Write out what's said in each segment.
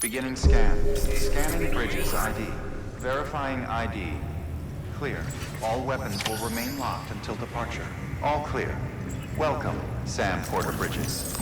Beginning scan. Scanning bridges ID. Verifying ID. Clear. All weapons will remain locked until departure. All clear. Welcome, Sam Porter Bridges.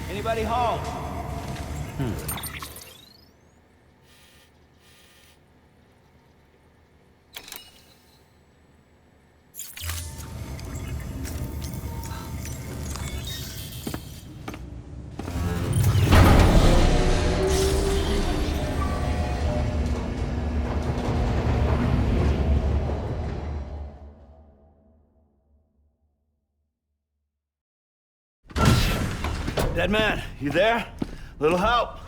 Anybody home? Dead man, you there? Little help?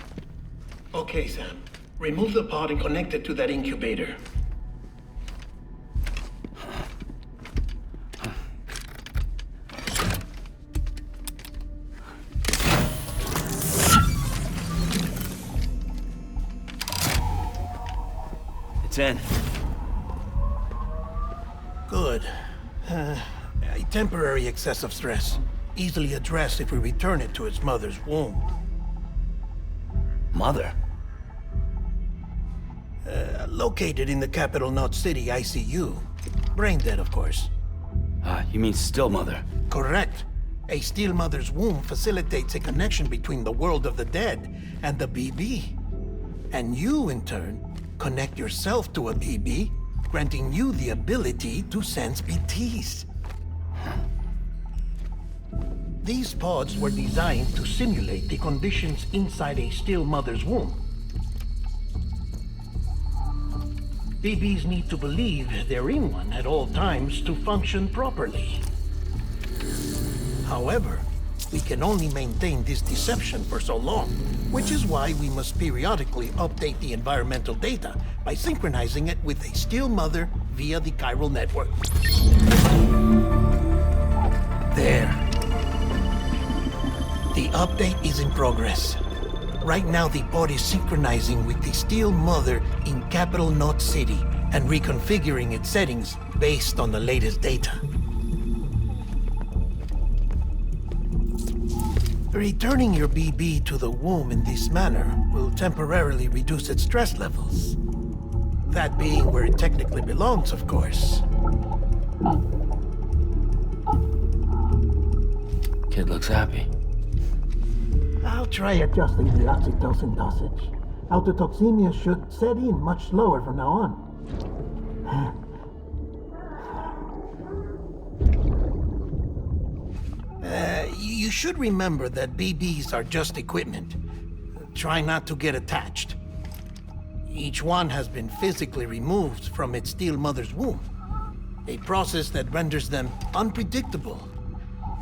Okay, Sam. Remove the pod and connect it to that incubator. It's in. Good. A temporary excessive stress. Easily addressed if we return it to its mother's womb. Mother? Located in the capital Knot City ICU. Brain dead, of course. You mean still mother? Correct. A still mother's womb facilitates a connection between the world of the dead and the BB. And you, in turn, connect yourself to a BB, granting you the ability to sense BTs. These pods were designed to simulate the conditions inside a still mother's womb. BBs need to believe they're in one at all times to function properly. However, we can only maintain this deception for so long, which is why we must periodically update the environmental data by synchronizing it with a still mother via the chiral network. There. The update is in progress. Right now, the pod is synchronizing with the Steel Mother in Capital Knot City and reconfiguring its settings based on the latest data. Returning your BB to the womb in this manner will temporarily reduce its stress levels. That being where it technically belongs, of course. Kid looks happy. I'll try adjusting the oxytocin dosage. Autotoxemia should set in much slower from now on. You should remember that BBs are just equipment. Try not to get attached. Each one has been physically removed from its steel mother's womb. A process that renders them unpredictable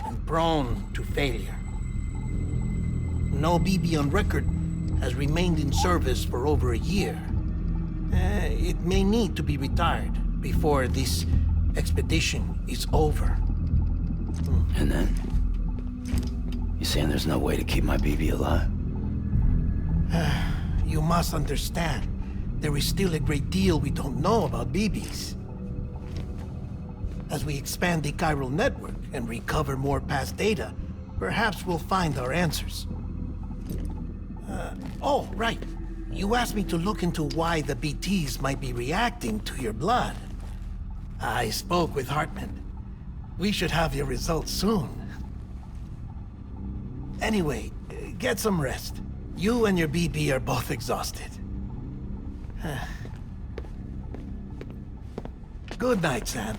and prone to failure. No BB on record has remained in service for over a year. It may need to be retired before this expedition is over. And then? You saying there's no way to keep my BB alive? You must understand, there is still a great deal we don't know about BBs. As we expand the chiral network and recover more past data, perhaps we'll find our answers. Oh, right. You asked me to look into why the BTs might be reacting to your blood. I spoke with Hartman. We should have your results soon. Anyway, get some rest. You and your BB are both exhausted. Good night, Sam.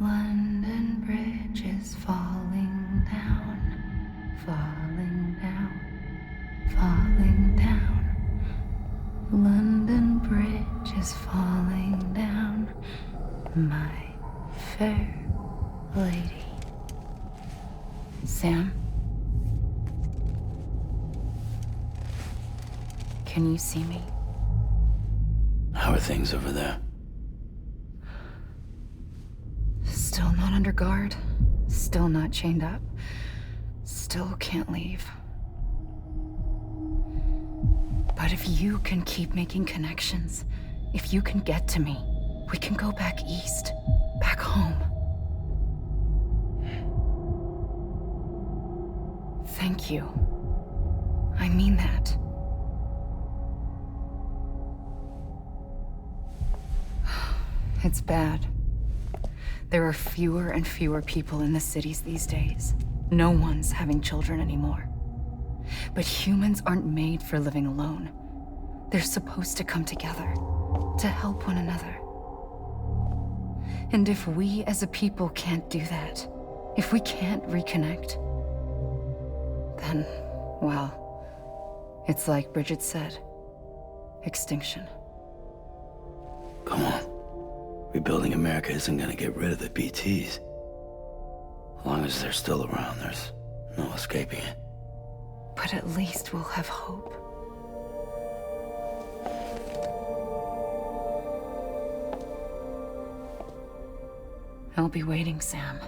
London Bridge is falling down, falling down, falling down. London Bridge is falling down, my fair lady. Sam? Can you see me? How are things over there? Still not under guard. Still not chained up. Still can't leave. But if you can keep making connections, if you can get to me, we can go back east. Back home. Thank you. I mean that. It's bad. There are fewer and fewer people in the cities these days. No one's having children anymore. But humans aren't made for living alone. They're supposed to come together, to help one another. And if we as a people can't do that, if we can't reconnect, then, well, it's like Bridget said, extinction. Come on. Rebuilding America isn't gonna get rid of the BTs. As long as they're still around, there's no escaping it. But at least we'll have hope. I'll be waiting, Sam.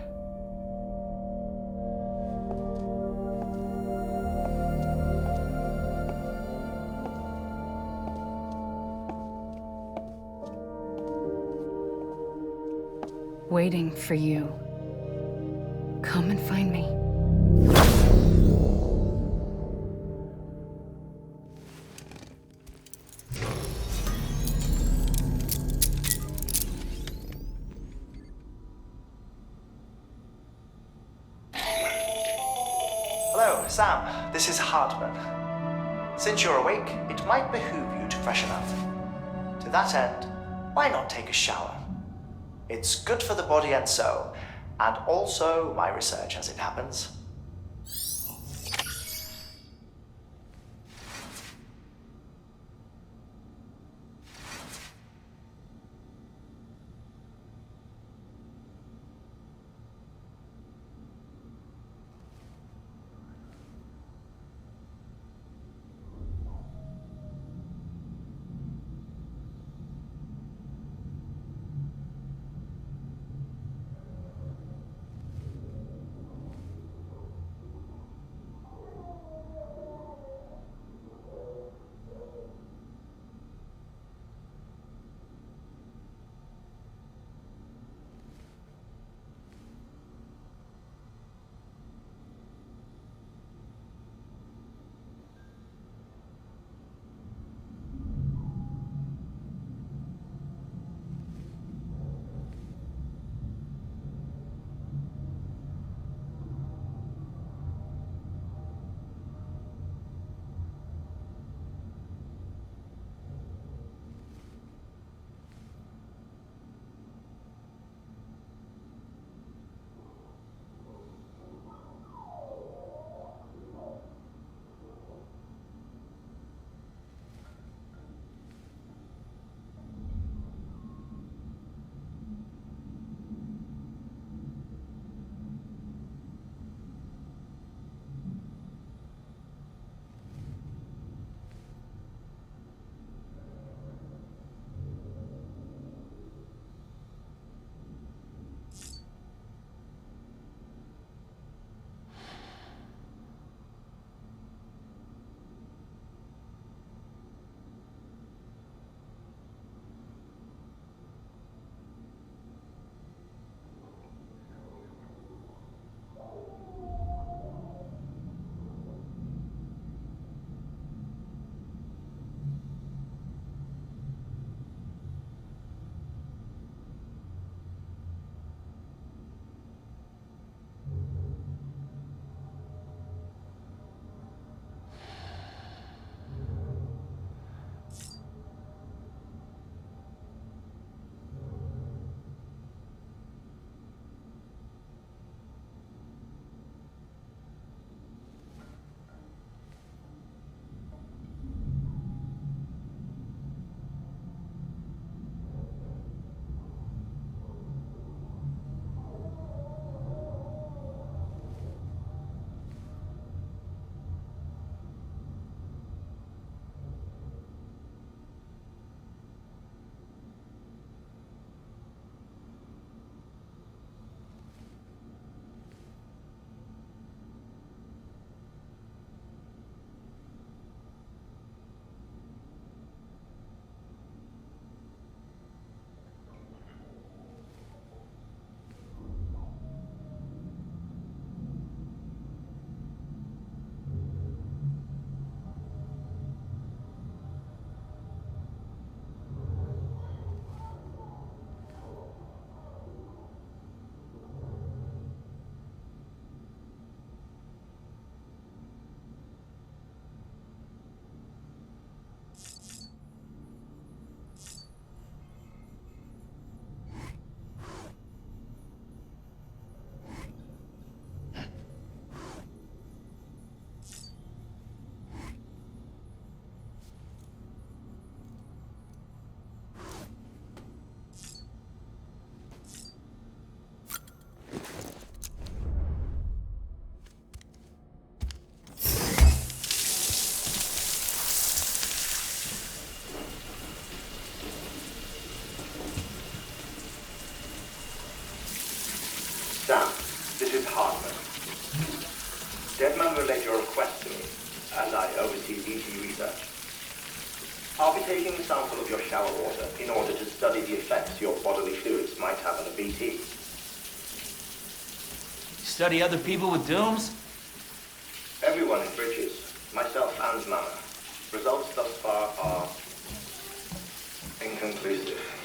Waiting for you. Come and find me. Hello, Sam. This is Hartman. Since you're awake, it might behoove you to freshen up. To that end, why not take a shower? It's good for the body and soul, and also my research as it happens. Sam, this is Hartman. Deadman relayed your request to me, as I oversee BT research. I'll be taking a sample of your shower water in order to study the effects your bodily fluids might have on a BT. Study other people with dooms? Everyone in Bridges, myself and Mama. Results thus far are inconclusive.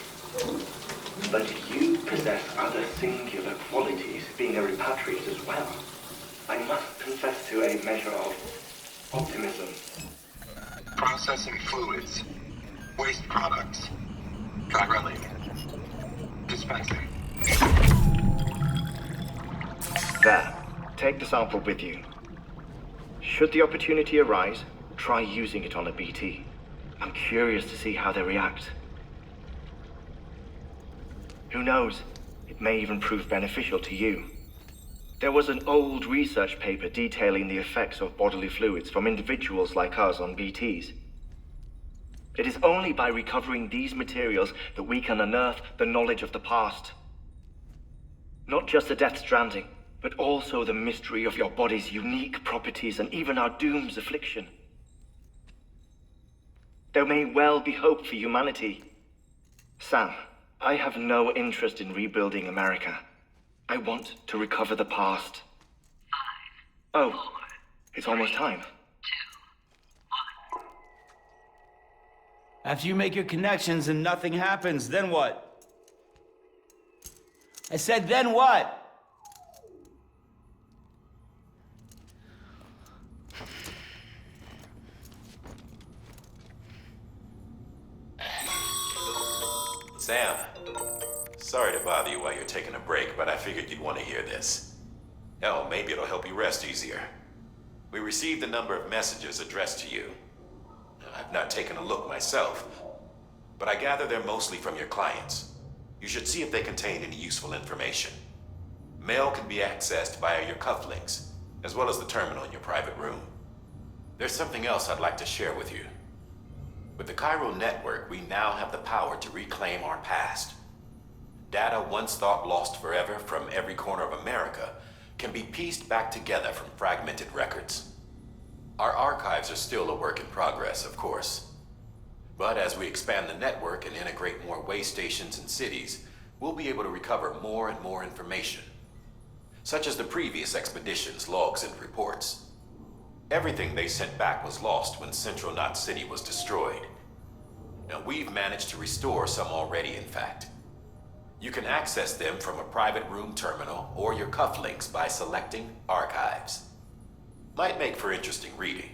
But you possess other singular qualities, being a repatriate as well. I must confess to a measure of optimism. Processing fluids. Waste products. Drilling. Dispensing. There. Take the sample with you. Should the opportunity arise, try using it on a BT. I'm curious to see how they react. Who knows? It may even prove beneficial to you. There was an old research paper detailing the effects of bodily fluids from individuals like us on BTs. It is only by recovering these materials that we can unearth the knowledge of the past. Not just the Death Stranding, but also the mystery of your body's unique properties and even our doom's affliction. There may well be hope for humanity. Sam, I have no interest in rebuilding America. I want to recover the past. 5, 4, oh, it's almost time. 2, 1. After you make your connections and nothing happens, then what? I said, then what? Sam, sorry to bother you while you're taking a break, but I figured you'd want to hear this. Hell, maybe it'll help you rest easier. We received a number of messages addressed to you. I've not taken a look myself, but I gather they're mostly from your clients. You should see if they contain any useful information. Mail can be accessed via your cufflinks, as well as the terminal in your private room. There's something else I'd like to share with you. With the Cairo network, we now have the power to reclaim our past. Data once thought lost forever from every corner of America can be pieced back together from fragmented records. Our archives are still a work in progress, of course. But as we expand the network and integrate more way stations and cities, we'll be able to recover more and more information, such as the previous expedition's logs and reports. Everything they sent back was lost when Central Knot City was destroyed. Now we've managed to restore some already, in fact. You can access them from a private room terminal or your cufflinks by selecting Archives. Might make for interesting reading.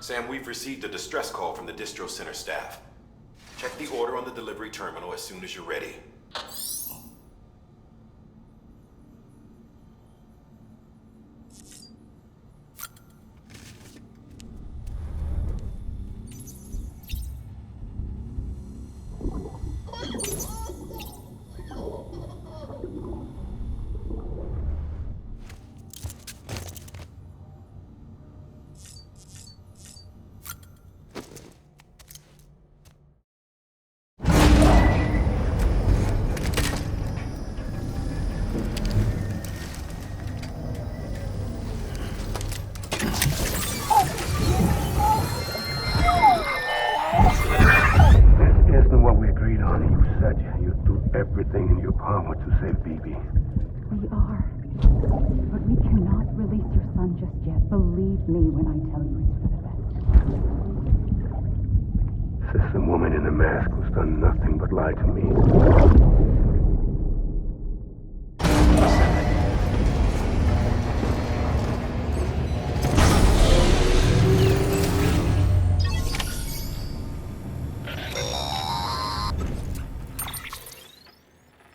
Sam, we've received a distress call from the distro center staff. Check the order on the delivery terminal as soon as you're ready. Isn't what we agreed on. You said you'd do everything in your power to save BB. We are. But we cannot release your son just yet. Believe me when I tell you it's for the best. Says the woman in the mask who's done nothing but lie to me.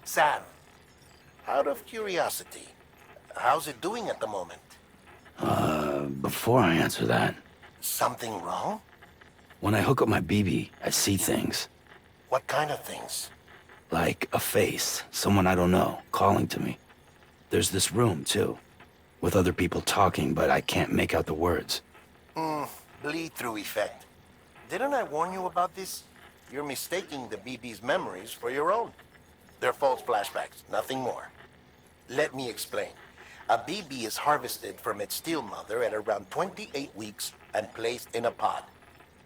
Sam, out of curiosity, how's it doing at the moment? Before I answer that, Something wrong? when I hook up my BB, I see things. What kind of things? Like a face, someone I don't know, calling to me. There's this room, too, with other people talking, but I can't make out the words. Bleed-through effect. Didn't I warn you about this? You're mistaking the BB's memories for your own. They're false flashbacks, nothing more. Let me explain. A BB is harvested from its steel mother at around 28 weeks and placed in a pod.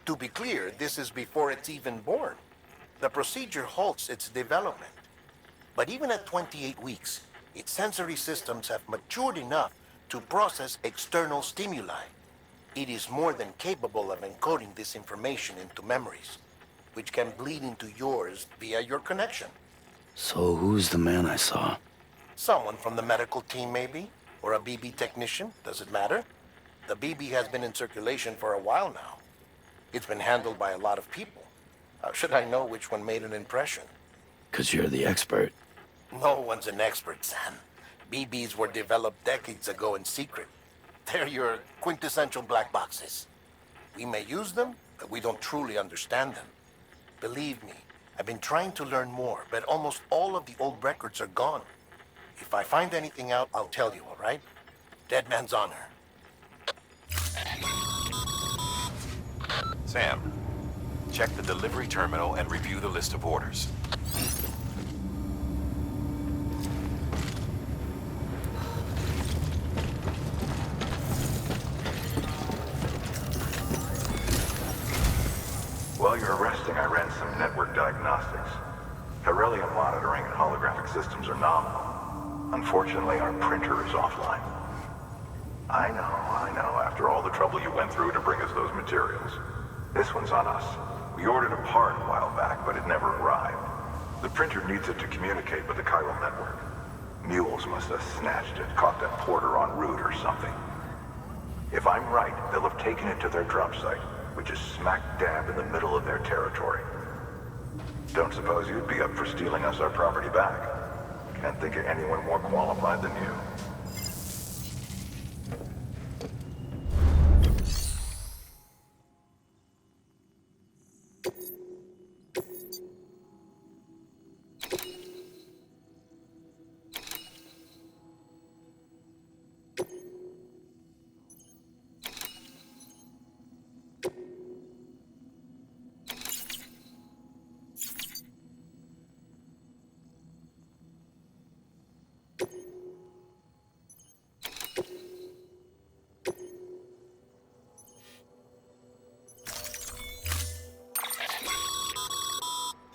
To be clear, this is before it's even born. The procedure halts its development. But even at 28 weeks, its sensory systems have matured enough to process external stimuli. It is more than capable of encoding this information into memories, which can bleed into yours via your connection. So who's the man I saw? Someone from the medical team, maybe? Or a BB technician? Does it matter? The BB has been in circulation for a while now. It's been handled by a lot of people. How should I know which one made an impression? 'Cause you're the expert. No one's an expert, Sam. BBs were developed decades ago in secret. They're your quintessential black boxes. We may use them, but we don't truly understand them. Believe me, I've been trying to learn more, but almost all of the old records are gone. If I find anything out, I'll tell you, all right? Dead man's honor. Sam, check the delivery terminal and review the list of orders. While you're resting, I ran some network diagnostics. Beryllium monitoring and holographic systems are nominal. Unfortunately, our printer is offline. I know. After all the trouble you went through to bring us those materials. This one's on us. We ordered a part a while back, but it never arrived. The printer needs it to communicate with the chiral network. Mules must have snatched it, caught that porter en route or something. If I'm right, they'll have taken it to their drop site, which is smack dab in the middle of their territory. Don't suppose you'd be up for stealing us our property back? Can't think of anyone more qualified than you.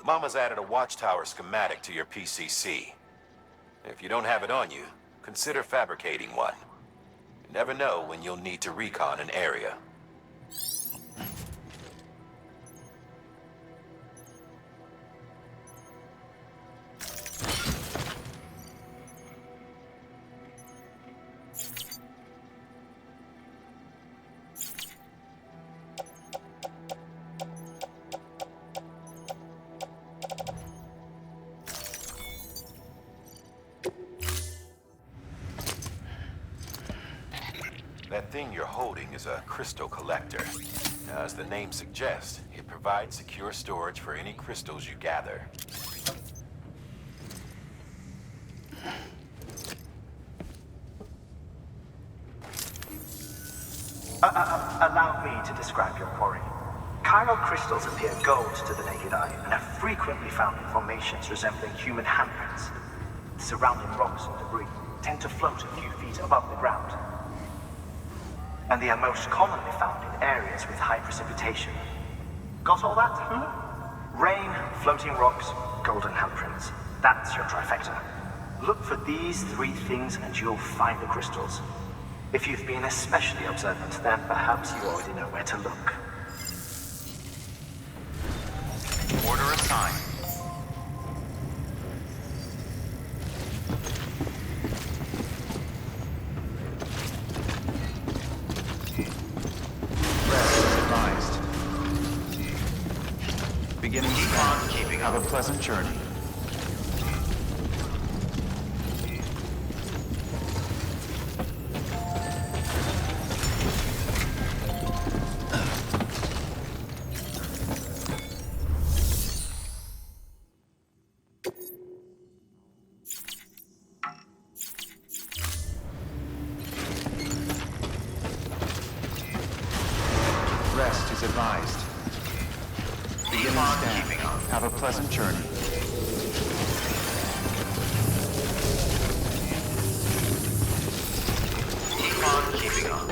Mama's added a watchtower schematic to your PCC. If you don't have it on you, consider fabricating one. You never know when you'll need to recon an area. That thing you're holding is a crystal collector. Now, as the name suggests, it provides secure storage for any crystals you gather. Allow me to describe your quarry. Chiral crystals appear gold to the naked eye and are frequently found in formations resembling human handprints. Surrounding rocks and debris tend to float a few feet above the ground. And they are most commonly found in areas with high precipitation. Got all that? Rain, floating rocks, golden handprints. That's your trifecta. Look for these three things and you'll find the crystals. If you've been especially observant, then perhaps you already know where to look. Order assigned. Rest is advised. Beginning scan. Have a pleasant journey. Rest is advised. Beginning scan. Have a pleasant journey. Keep on keeping on.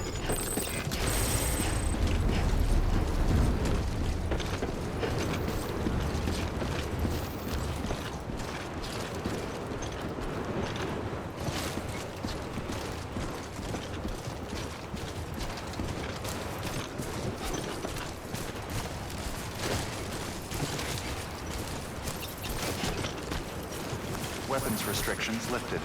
Weapons restrictions lifted.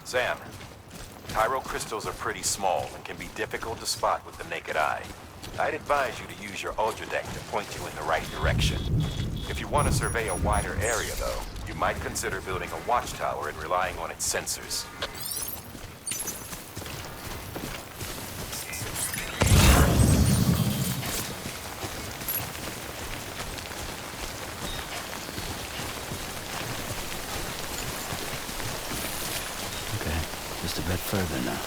Sam, chiral crystals are pretty small and can be difficult to spot with the naked eye. I'd advise you to use your ultradeck to point you in the right direction. If you want to survey a wider area, though, you might consider building a watchtower and relying on its sensors. Just a bit further now.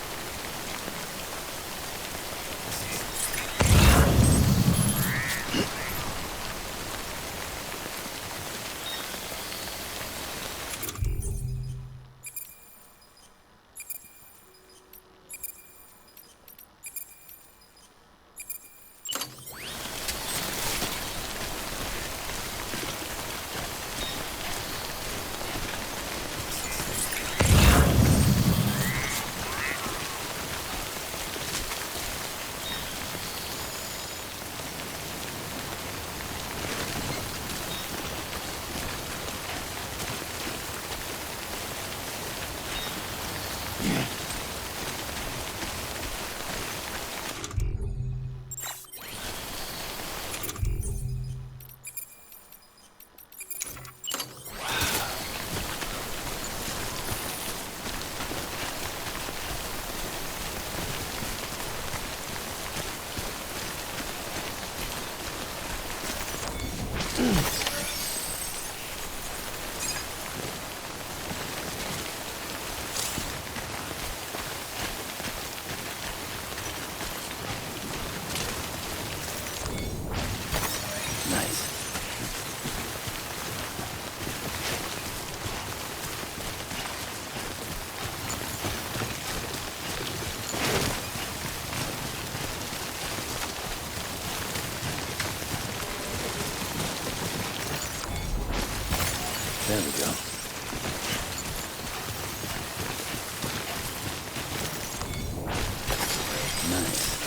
There we go. Nice.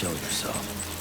Show yourself.